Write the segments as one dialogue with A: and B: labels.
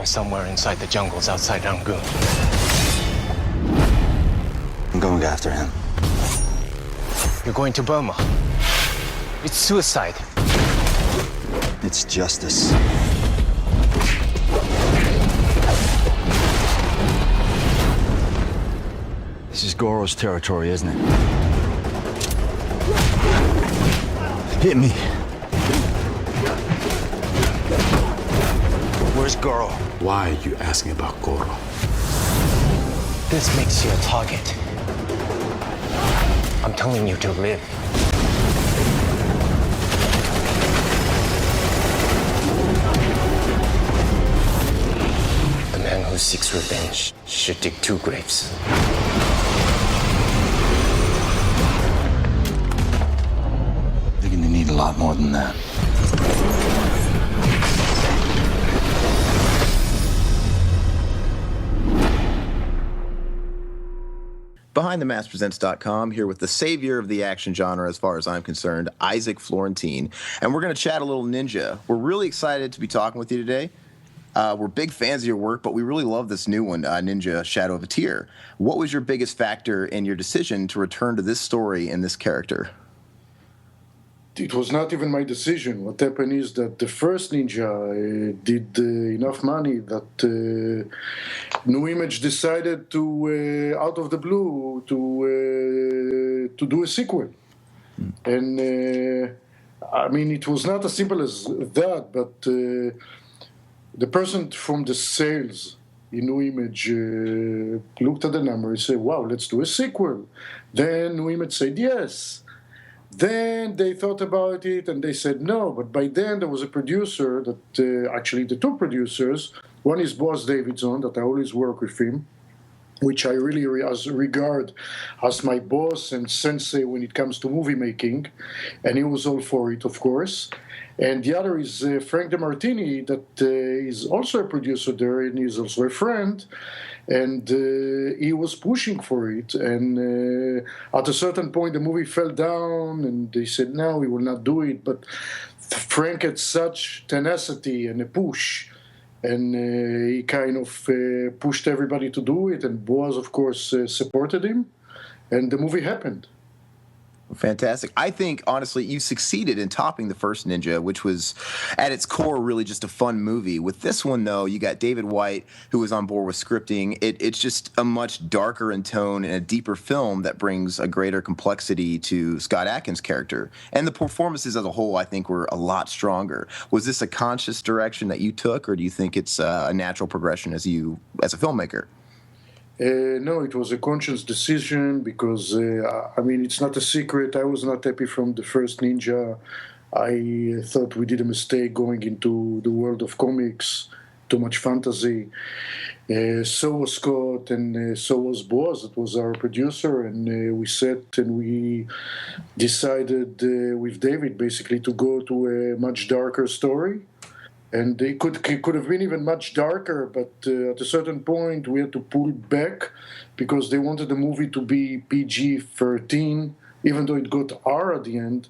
A: somewhere inside the jungles outside Rangoon.
B: I'm going after him.
A: You're going to Burma. It's suicide.
B: It's justice. This is Goro's territory, isn't it? Hit me. Where's Goro?
C: Why are you asking about Goro?
A: This makes you a target. I'm telling you to live. The man who seeks revenge should dig 2 graves.
B: They're gonna need a lot more than that.
D: BehindTheMaskPresents.com, here with the savior of the action genre as far as I'm concerned, Isaac Florentine. And we're going to chat a little ninja. We're really excited to be talking with you today. We're big fans of your work, but we really love this new one, Ninja Shadow of a Tear. What was your biggest factor in your decision to return to this story and this character?
E: It was not even my decision. What happened is that the first Ninja did enough money that New Image decided to, out of the blue, to do a sequel. And I mean, it was not as simple as that, but the person from the sales in New Image looked at the number and said, wow, let's do a sequel. Then New Image said yes. Then they thought about it and they said no, but by then there was a producer that, actually the 2 producers, one is Boaz Davidson, that I always work with him, which I really regard as my boss and sensei when it comes to movie making, and he was all for it, of course. And the other is Frank DeMartini, that is also a producer there, and he's also a friend. And he was pushing for it. And at a certain point, the movie fell down, and they said, no, we will not do it. But Frank had such tenacity and a push, and he kind of pushed everybody to do it. And Boaz, of course, supported him, and the movie happened.
D: Fantastic. I think, honestly, you succeeded in topping the first Ninja, which was, at its core, really just a fun movie. With this one, though, you got David White, who was on board with scripting. It's just a much darker in tone and a deeper film that brings a greater complexity to Scott Adkins' character. And the performances as a whole, I think, were a lot stronger. Was this a conscious direction that you took, or do you think it's a natural progression as a filmmaker?
E: No, it was a conscious decision because, I mean, it's not a secret. I was not happy from the first Ninja. I thought we did a mistake going into the world of comics, too much fantasy. So was Scott, and so was Boaz, that was our producer, and we sat and we decided with David basically to go to a much darker story. And it could have been even much darker, but at a certain point we had to pull back because they wanted the movie to be PG-13, even though it got R at the end.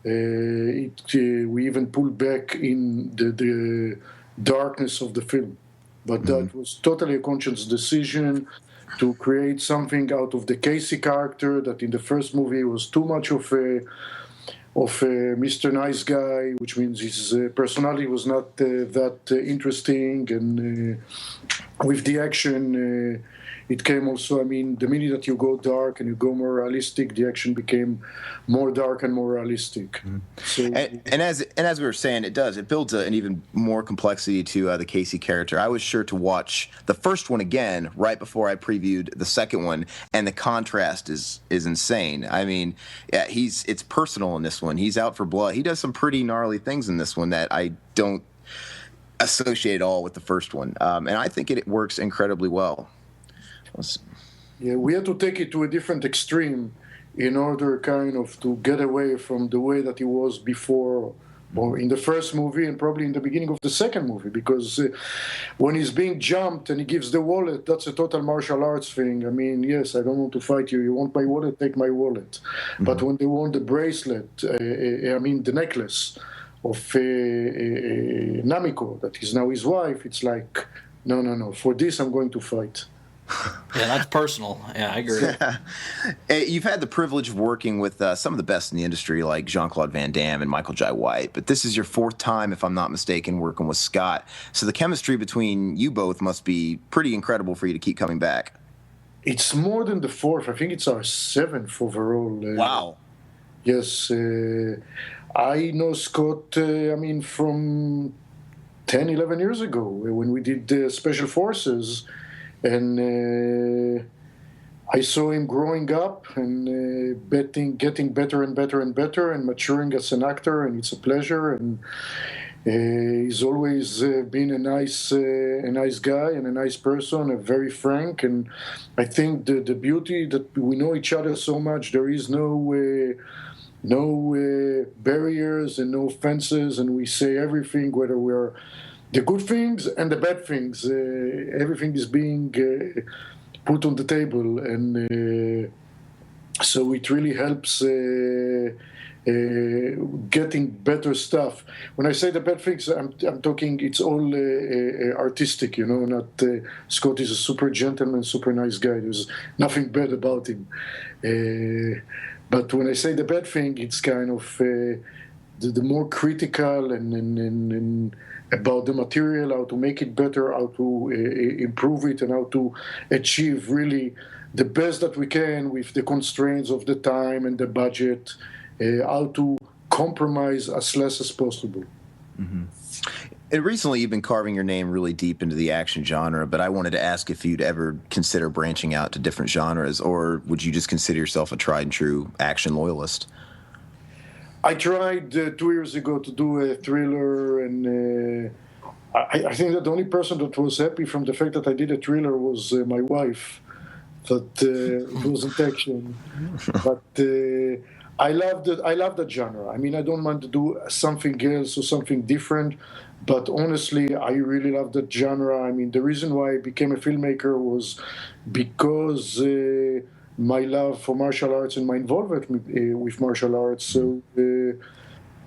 E: We even pulled back in the darkness of the film. But that was totally a conscious decision to create something out of the Casey character that in the first movie was too much of a Mr. Nice Guy, which means his personality was not that interesting. And with the action, it came also, I mean, the minute that you go dark and you go more realistic, the action became more dark and more realistic. So,
D: and as we were saying, it builds an even more complexity to the Casey character. I was sure to watch the first one again right before I previewed the second one, and the contrast is insane. I mean, yeah, it's personal in this one. He's out for blood. He does some pretty gnarly things in this one that I don't associate at all with the first one, and I think it works incredibly well.
E: Yeah, we had to take it to a different extreme in order kind of to get away from the way that it was before, or in the first movie and probably in the beginning of the second movie, because when he's being jumped and he gives the wallet, that's a total martial arts thing. I mean, yes, I don't want to fight you. You want my wallet, take my wallet. Mm-hmm. But when they want the bracelet, the necklace of Namiko, that is now his wife, it's like, no. For this, I'm going to fight.
F: Yeah, that's personal. Yeah, I agree.
D: You've had the privilege of working with some of the best in the industry, like Jean-Claude Van Damme and Michael Jai White, but this is your fourth time, if I'm not mistaken, working with Scott. So the chemistry between you both must be pretty incredible for you to keep coming back.
E: It's more than the fourth. I think it's our seventh overall.
D: Wow.
E: Yes. I know Scott, from 10, 11 years ago when we did Special Forces. And I saw him growing up and getting better and better and better and maturing as an actor, and it's a pleasure. And he's always been a nice guy and a nice person, very frank. And I think the beauty that we know each other so much, there is no barriers and no fences, and we say everything, whether we're the good things and the bad things. Everything is being put on the table, and so it really helps getting better stuff. When I say the bad things, I'm talking it's all artistic, not Scott is a super gentleman, super nice guy. There's nothing bad about him. But when I say the bad thing, it's kind of the more critical and about the material, how to make it better, how to improve it, and how to achieve really the best that we can with the constraints of the time and the budget, how to compromise as less as possible.
D: Mm-hmm. And recently you've been carving your name really deep into the action genre, but I wanted to ask if you'd ever consider branching out to different genres, or would you just consider yourself a tried and true action loyalist?
E: I tried 2 years ago to do a thriller, and I think that the only person that was happy from the fact that I did a thriller was my wife, that it wasn't action. But I love that genre. I mean, I don't mind to do something else or something different, but honestly, I really love that genre. I mean, the reason why I became a filmmaker was because my love for martial arts and my involvement with martial arts. So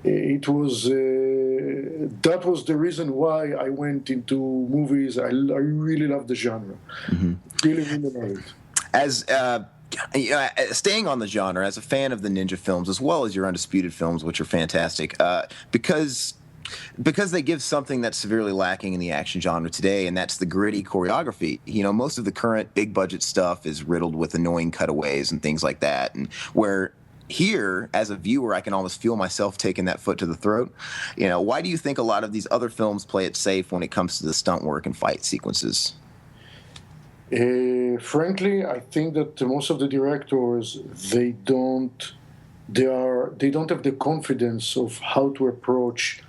E: it was that was the reason why I went into movies. I really love the genre. Mm-hmm. Really love it.
D: As staying on the genre, as a fan of the ninja films as well as your Undisputed films, which are fantastic, because they give something that's severely lacking in the action genre today, and that's the gritty choreography. Most of the current big budget stuff is riddled with annoying cutaways and things like that, and where here, as a viewer, I can almost feel myself taking that foot to the throat. Why do you think a lot of these other films play it safe when it comes to the stunt work and fight sequences?
E: Frankly, I think that most of the directors, they don't have the confidence of how to approach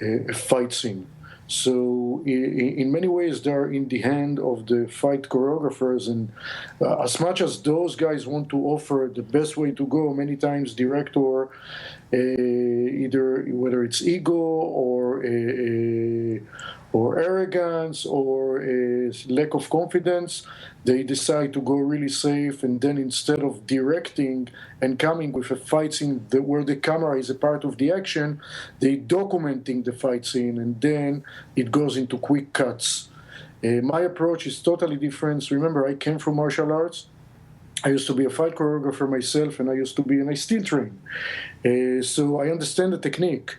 E: a fight scene. So in many ways, they're in the hand of the fight choreographers, and as much as those guys want to offer the best way to go, many times director, either whether it's ego or arrogance or lack of confidence, they decide to go really safe, and then instead of directing and coming with a fight scene where the camera is a part of the action, they documenting the fight scene, and then it goes into quick cuts. My approach is totally different. Remember, I came from martial arts. I used to be a fight choreographer myself, and I still train. So I understand the technique,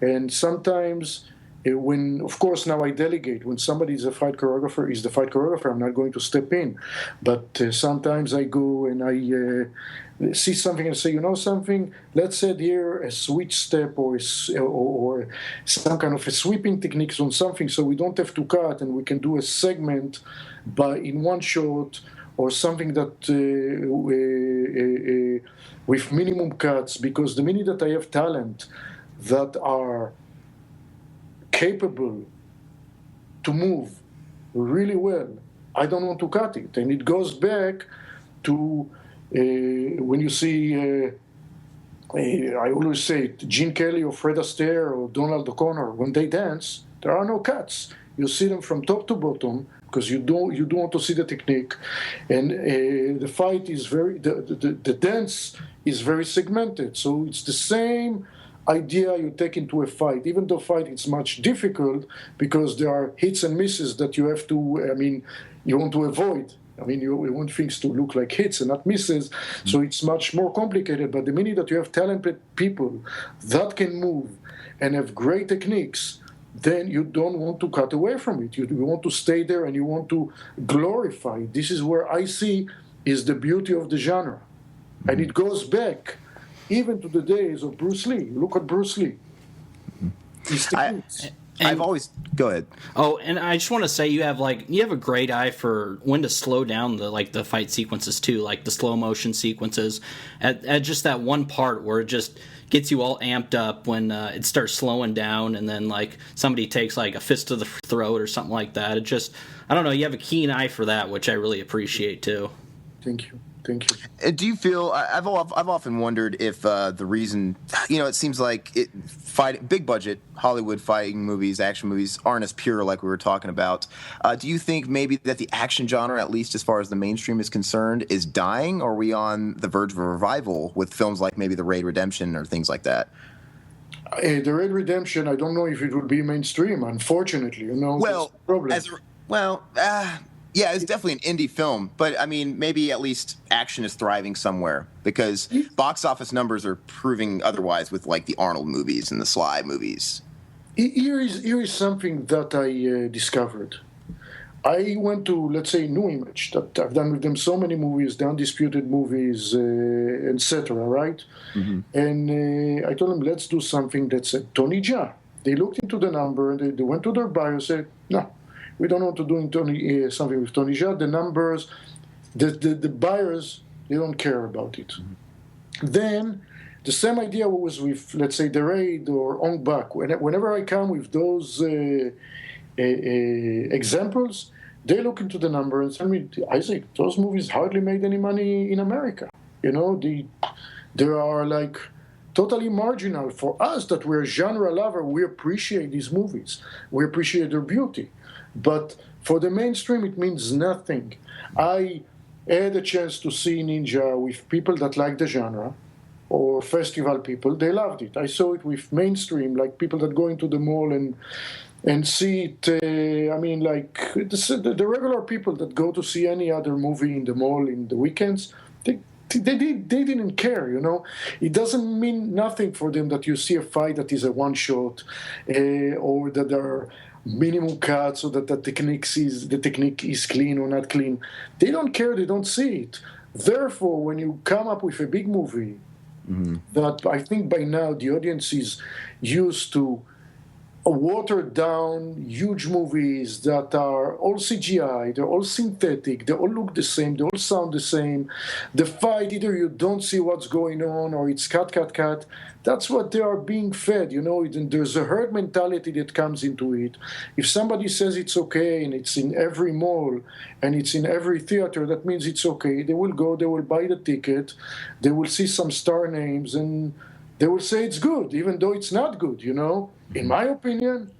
E: and sometimes when, of course, now I delegate. When somebody is the fight choreographer, I'm not going to step in. But sometimes I go and I see something and say, something, let's add here a switch step or some kind of a sweeping techniques on something, so we don't have to cut, and we can do a segment in one shot, or something that with minimum cuts, because the minute that I have talent that are capable to move really well, I don't want to cut it. And it goes back to when you see, I always say it, Gene Kelly or Fred Astaire or Donald O'Connor, when they dance, there are no cuts. You see them from top to bottom, because you don't want to see the technique, and the fight is the dance is very segmented. So it's the same idea you take into a fight. Even though fight is much difficult because there are hits and misses that you have to, you want to avoid. You want things to look like hits and not misses, so it's much more complicated. But the minute that you have talented people that can move and have great techniques, then you don't want to cut away from it. You want to stay there and you want to glorify it. This is where I see is the beauty of the genre. And it goes back even to the days of Bruce Lee. Look at Bruce Lee. His techniques.
D: I've always go ahead.
F: Oh, and I just want to say you have a great eye for when to slow down the fight sequences too, like the slow motion sequences. At just that one part where it just gets you all amped up when it starts slowing down, and then somebody takes a fist to the throat or something like that. It just, I don't know. You have a keen eye for that, which I really appreciate too.
E: Thank you. Thank you.
D: Do you feel? I've often wondered if the reason, it seems like big budget Hollywood fighting movies, action movies, aren't as pure like we were talking about. Do you think maybe that the action genre, at least as far as the mainstream is concerned, is dying? Or are we on the verge of a revival with films like maybe The Raid Redemption or things like that?
E: The Raid Redemption, I don't know if it will be mainstream. Unfortunately,
D: Well,
E: that's the problem.
D: Yeah, it's definitely an indie film, but maybe at least action is thriving somewhere because box office numbers are proving otherwise with the Arnold movies and the Sly movies.
E: Here is something that I discovered. I went to, let's say, New Image, that I've done with them so many movies, the Undisputed movies, etc., right? Mm-hmm. And I told them, let's do something that said Tony Jaa. They looked into the number, and they went to their buyer and said, no. We don't want to do something with Tony Jaa. The numbers, the buyers, they don't care about it. Mm-hmm. Then the same idea was with, let's say, The Raid or Ong Bak. Whenever I come with those examples, they look into the number and tell me, Isaac, those movies hardly made any money in America. They are totally marginal. For us that we're a genre lover, we appreciate these movies. We appreciate their beauty. But for the mainstream, it means nothing. I had a chance to see Ninja with people that like the genre, or festival people. They loved it. I saw it with mainstream, like people that go into the mall and see it. The regular people that go to see any other movie in the mall in the weekends, they didn't care, It doesn't mean nothing for them that you see a fight that is a one shot, or that there are minimum cuts, so that the technique is clean or not clean. They don't care. They don't see it. Therefore, when you come up with a big movie, mm-hmm. that I think by now the audience is used to watered down, huge movies that are all CGI, they're all synthetic, they all look the same, they all sound the same. The fight, either you don't see what's going on or it's cut. That's what they are being fed, and there's a herd mentality that comes into it. If somebody says it's okay and it's in every mall and it's in every theater, that means it's okay. They will go, they will buy the ticket, they will see some star names, and they will say it's good, even though it's not good, in my opinion.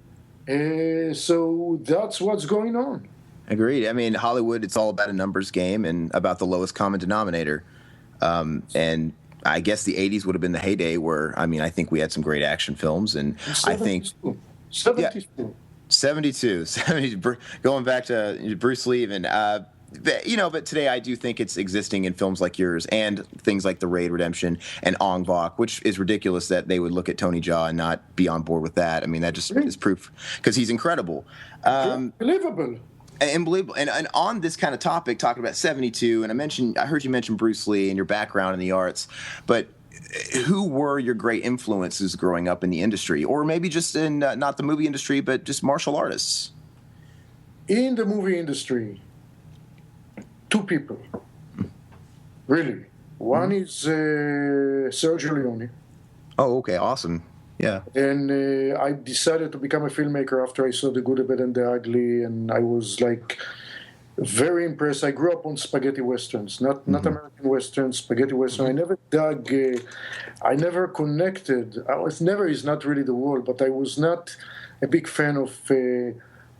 E: So that's what's going on.
D: Agreed. Hollywood, it's all about a numbers game and about the lowest common denominator. And I guess the 80s would have been the heyday where, I think we had some great action films. And
E: 72.
D: I think...
E: 72.
D: Yeah, 72. Going back to Bruce Lee even... but today I do think it's existing in films like yours and things like The Raid Redemption and Ong Bak, which is ridiculous that they would look at Tony Jaa and not be on board with that. That just is proof because he's incredible.
E: Unbelievable.
D: Unbelievable. And on this kind of topic, talking about 72, and I heard you mention Bruce Lee and your background in the arts, but who were your great influences growing up in the industry, or maybe just in not the movie industry, but just martial artists?
E: In the movie industry, two people, really. One is Sergio Leone.
D: Oh, okay, awesome. Yeah.
E: And I decided to become a filmmaker after I saw The Good, the Bad, and the Ugly, and I was very impressed. I grew up on spaghetti westerns, not American westerns, spaghetti western. I never dug, I never connected. Never is not really the word, but I was not a big fan of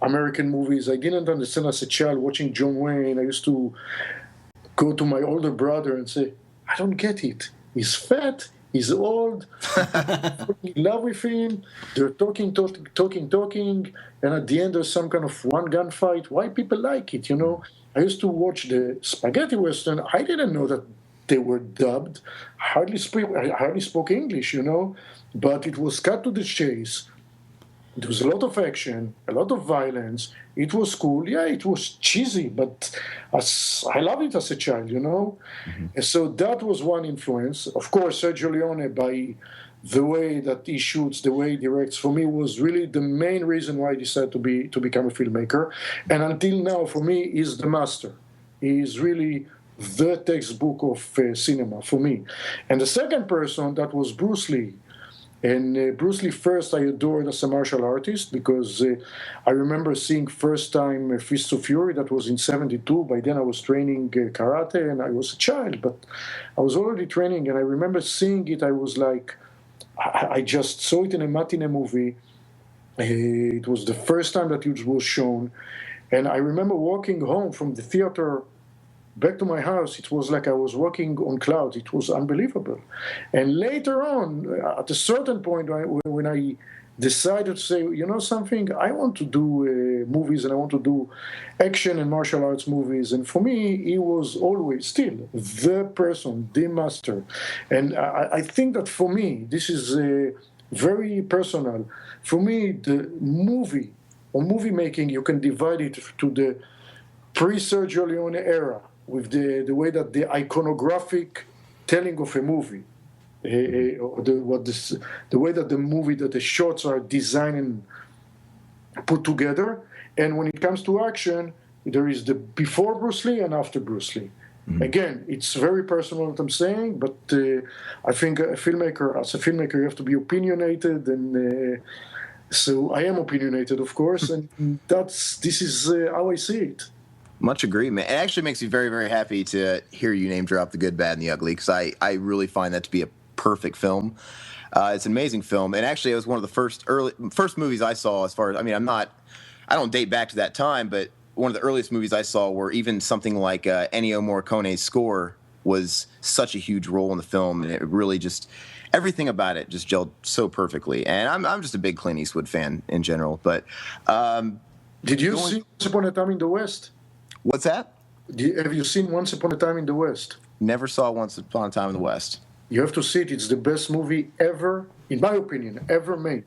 E: American movies. I didn't understand as a child watching John Wayne. I used to go to my older brother and say, I don't get it. He's fat, He's old, in love with him. They're talking, and at the end there's some kind of one gunfight. Why people like it, you know? I used to watch the spaghetti western. I didn't know that they were dubbed. I hardly spoke English, you know, but it was cut to the chase. There was a lot of action, a lot of violence. It was cool. Yeah, it was cheesy, but I loved it as a child, you know? And so that was one influence. Of course, Sergio Leone, by the way that he shoots, the way he directs, for me was really the main reason why I decided to become a filmmaker. And until now, for me, he's the master. He is really the textbook of cinema for me. And the second person, that was Bruce Lee. And Bruce Lee first I adored as a martial artist because I remember seeing first time Fists of Fury, that was in 72. By then I was training karate and I was a child, but I was already training, and I remember seeing it. I was like, I just saw it in a matinee movie. It was the first time that it was shown. And I remember walking home from the theater back to my house. It was like I was walking on clouds. It was unbelievable. And later on, at a certain point, when I decided to say, you know something, I want to do movies, and I want to do action and martial arts movies. And for me, he was always still the person, the master. And I think that for me, this is very personal. For me, the movie or movie making, you can divide it to the pre-Sergio Leone era, with the way that the iconographic telling of a movie, or the way that the shots are designed and put together. And when it comes to action, there is the before Bruce Lee and after Bruce Lee. Again, it's very personal what I'm saying, but I think as a filmmaker, you have to be opinionated, and so I am opinionated, of course, and this is how I see it.
D: Much agreement. It actually makes me very, very happy to hear you name drop The Good, Bad, and the Ugly, because I really find that to be a perfect film. It's an amazing film, and actually it was one of the first movies I saw. As far as, I mean, I don't date back to that time, but one of the earliest movies I saw where even something like Ennio Morricone's score was such a huge role in the film, and it really just, everything about it just gelled so perfectly. And I'm just a big Clint Eastwood fan in general. But
E: did you see Once Upon a Time in the West?
D: What's that?
E: Have you seen Once Upon a Time in the West?
D: Never saw Once Upon a Time in the West.
E: You have to see it. It's the best movie ever, in my opinion, ever made.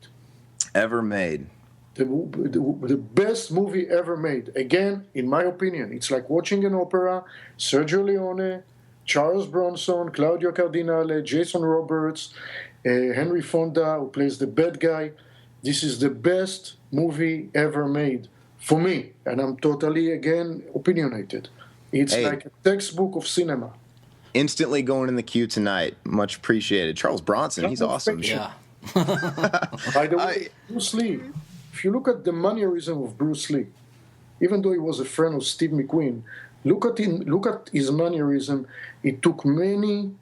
D: Ever made.
E: The best movie ever made. Again, in my opinion, it's like watching an opera. Sergio Leone, Charles Bronson, Claudio Cardinale, Jason Roberts, Henry Fonda, who plays the bad guy. This is the best movie ever made. For me, and I'm totally, again, opinionated. It's like a textbook of cinema.
D: Instantly going in the queue tonight. Much appreciated. Charles Bronson, he's awesome.
F: Yeah.
E: By the way, Bruce Lee, if you look at the mannerism of Bruce Lee, even though he was a friend of Steve McQueen, look at his mannerism. It took many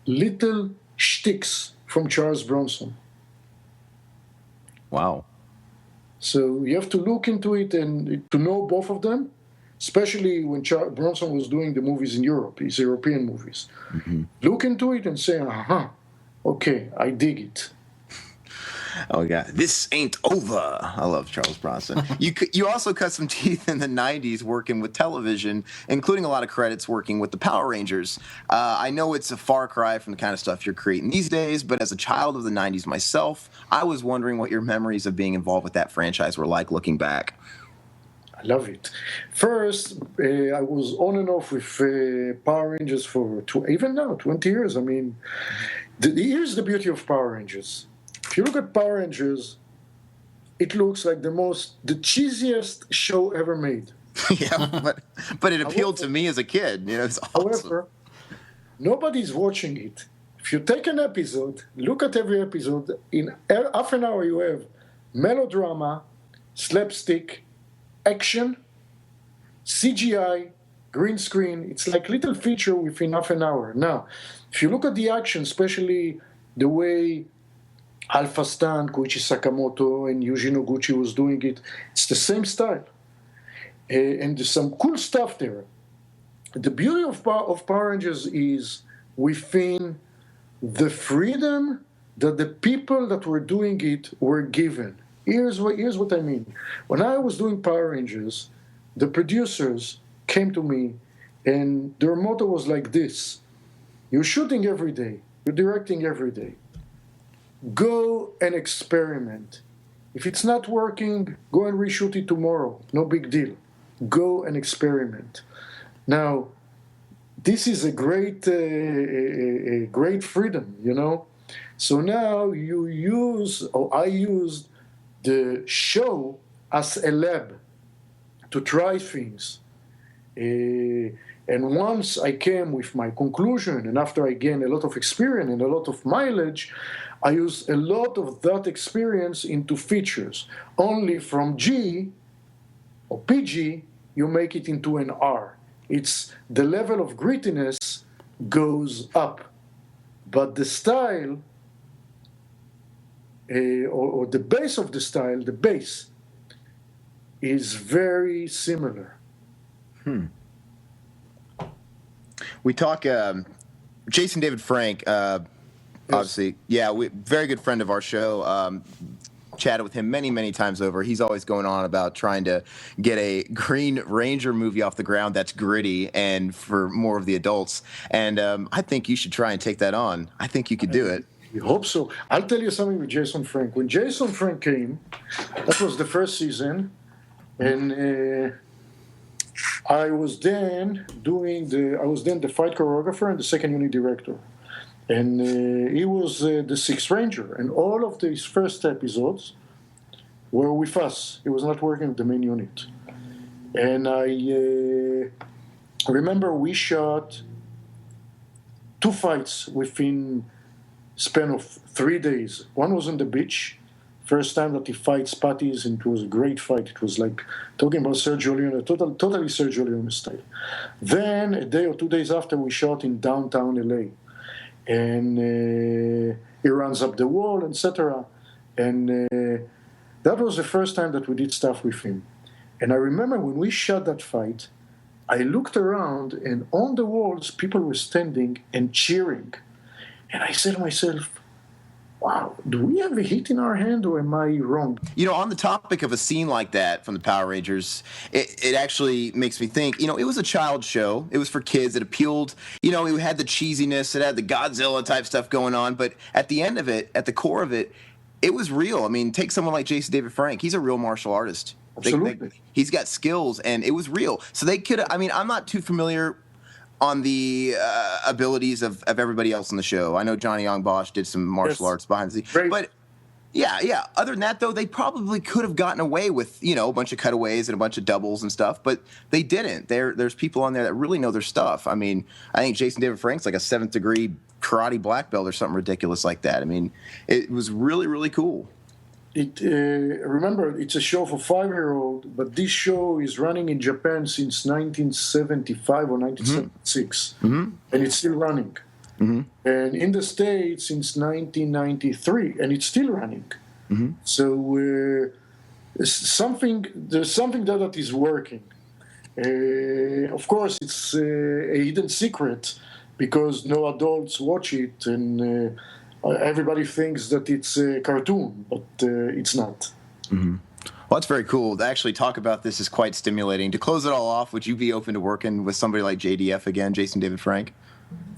E: little shticks from Charles Bronson.
D: Wow.
E: So you have to look into it and to know both of them, especially when Bronson was doing the movies in Europe, his European movies. Look into it and say, okay, I dig it.
D: Oh, yeah. This ain't over. I love Charles Bronson. You also cut some teeth in the 90s working with television, including a lot of credits working with the Power Rangers. I know it's a far cry from the kind of stuff you're creating these days, but as a child of the 90s myself, I was wondering what your memories of being involved with that franchise were like looking back.
E: I love it. First, I was on and off with Power Rangers for even now, 20 years. I mean, here's the beauty of Power Rangers. If you look at Power Rangers, it looks like the cheesiest show ever made.
D: Yeah, but it appealed to me as a kid. You know, it's awesome.
E: However, nobody's watching it. If you take an episode, look at every episode, in half an hour you have melodrama, slapstick, action, CGI, green screen. It's like little feature within half an hour. Now, if you look at the action, especially the way Alpha Stan, Koichi Sakamoto, and Yuji Noguchi was doing it, it's the same style. And there's some cool stuff there. The beauty of Power Rangers is within the freedom that the people that were doing it were given. Here's what I mean. When I was doing Power Rangers, the producers came to me, and their motto was like this: you're shooting every day, you're directing every day. Go and experiment. If it's not working, go and reshoot it tomorrow. No big deal. Go and experiment. Now, this is a great freedom, you know. So now I used the show as a lab to try things. And once I came with my conclusion, and after I gained a lot of experience and a lot of mileage, I used a lot of that experience into features. Only from G or PG, you make it into an R. It's the level of grittiness goes up, but the style or the base of the style, the base, is very similar.
D: We talk. Jason David Frank, obviously, very good friend of our show. Chatted with him many times over. He's always going on about trying to get a Green Ranger movie off the ground that's gritty and for more of the adults. And I think you should try and take that on. I think you could do it.
E: I hope so. I'll tell you something with Jason Frank. When Jason Frank came, that was the first season, and I was then the fight choreographer and the second unit director. And he was the Sixth Ranger, and all of these first episodes were with us. He was not working with the main unit. And I remember we shot 2 fights within span of 3 days. One was on the beach, first time that he fights patties, and it was a great fight. It was like talking about Sergio Leone, totally Sergio Leone style. Then a day or 2 days after, we shot in downtown LA. And he runs up the wall, etc. And that was the first time that we did stuff with him. And I remember when we shot that fight, I looked around, and on the walls, people were standing and cheering. And I said to myself, wow, do we have a hit in our hand, or am I wrong?
D: You know, on the topic of a scene like that from the Power Rangers, it actually makes me think, you know, it was a child show. It was for kids. It appealed, you know, it had the cheesiness. It had the Godzilla type stuff going on. But at the end of it, at the core of it, it was real. I mean, take someone like Jason David Frank. He's a real martial artist.
E: Absolutely.
D: He's got skills, and it was real. So they could, I mean, I'm not too familiar on the abilities of everybody else on the show. I know Johnny Young Bosch did some martial arts behind the scenes.
E: Great.
D: But yeah. Other than that, though, they probably could have gotten away with, you know, a bunch of cutaways and a bunch of doubles and stuff, but they didn't. There's people on there that really know their stuff. I mean, I think Jason David Frank's like a 7th degree karate black belt or something ridiculous like that. I mean, it was really cool.
E: Remember, it's a show for 5-year-old, but this show is running in Japan since 1975 or 1976, and it's still running. And in the States since 1993, and it's still running. So there's something that is working. Of course, it's a hidden secret because no adults watch it, and everybody thinks that it's a cartoon, but it's not.
D: Well, that's very cool. To actually talk about this is quite stimulating. To close it all off, would you be open to working with somebody like JDF again, Jason David Frank?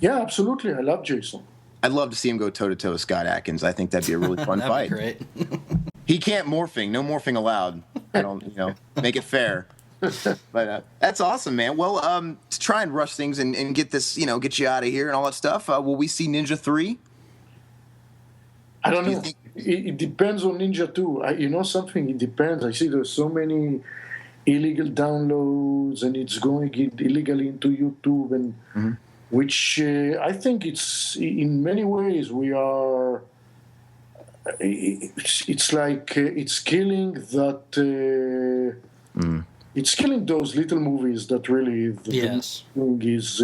E: Yeah, absolutely. I love Jason.
D: I'd love to see him go toe-to-toe with Scott Adkins. I think that'd be a really fun fight.
F: Great.
D: He can't morphing. No morphing allowed. I don't, you know, make it fair. But that's awesome, man. Well, to try and rush things and get this, you know, get you out of here and all that stuff, will we see Ninja 3?
E: I don't know. It depends on Ninja 2. You know something? It depends. I see there's so many illegal downloads, and it's going illegally into YouTube, and which I think it's in many ways we are. It's like it's killing that. It's killing those little movies that really the
F: Yes.
E: thing is.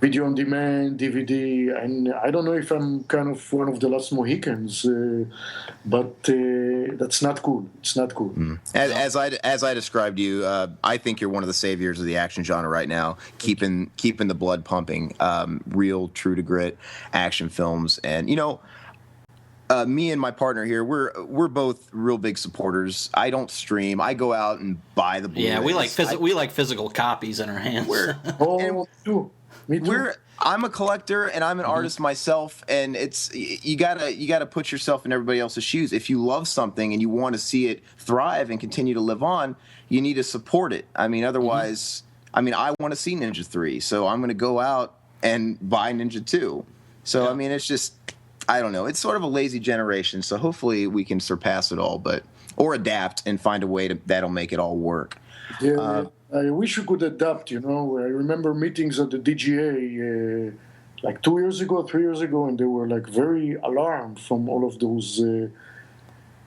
E: video on demand, DVD, and I don't know if I'm kind of one of the last Mohicans, but that's not cool. It's not cool.
D: As I described you, I think you're one of the saviors of the action genre right now, keeping the blood pumping, real, true to grit action films. And me and my partner here, we're both real big supporters. I don't stream. I go out and buy the Blu-rays.
F: Yeah, we like physical copies in our hands.
E: Me too.
D: I'm a collector and I'm an artist myself, and it's you gotta put yourself in everybody else's shoes. If you love something and you want to see it thrive and continue to live on, you need to support it. I mean, otherwise, I want to see Ninja 3, so I'm going to go out and buy Ninja 2. So I mean, it's just, I don't know. It's sort of a lazy generation. So hopefully we can surpass it all, or adapt and find a way that'll make it all work.
E: Yeah. I wish we could adapt, I remember meetings at the DGA like 3 years ago, and they were like very alarmed from all of those,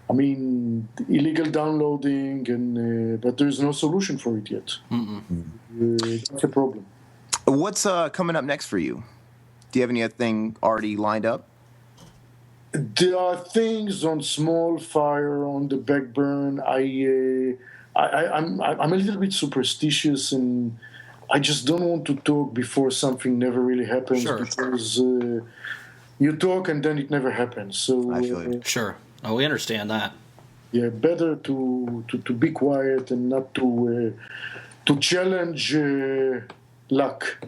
E: illegal downloading, and but there's no solution for it yet. That's a problem.
D: What's coming up next for you? Do you have anything already lined up?
E: There are things on small fire on the back burn. I'm a little bit superstitious, and I just don't want to talk before something never really happens.
F: Sure.
E: Because you talk and then it never happens. So
D: I feel you.
F: Sure. Oh, we understand that.
E: Yeah, better to be quiet and not to challenge luck.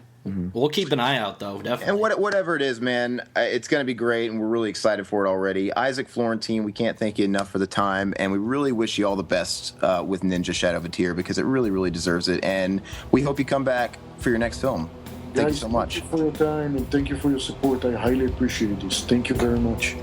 F: We'll keep an eye out, though, definitely.
D: And whatever it is, man, it's going to be great, and we're really excited for it already. Isaac Florentine, we can't thank you enough for the time, and we really wish you all the best with Ninja Shadow of a Tear, because it really, really deserves it. And we hope you come back for your next film. Thank you so much.
E: Thank you for your time, and thank you for your support. I highly appreciate this. Thank you very much.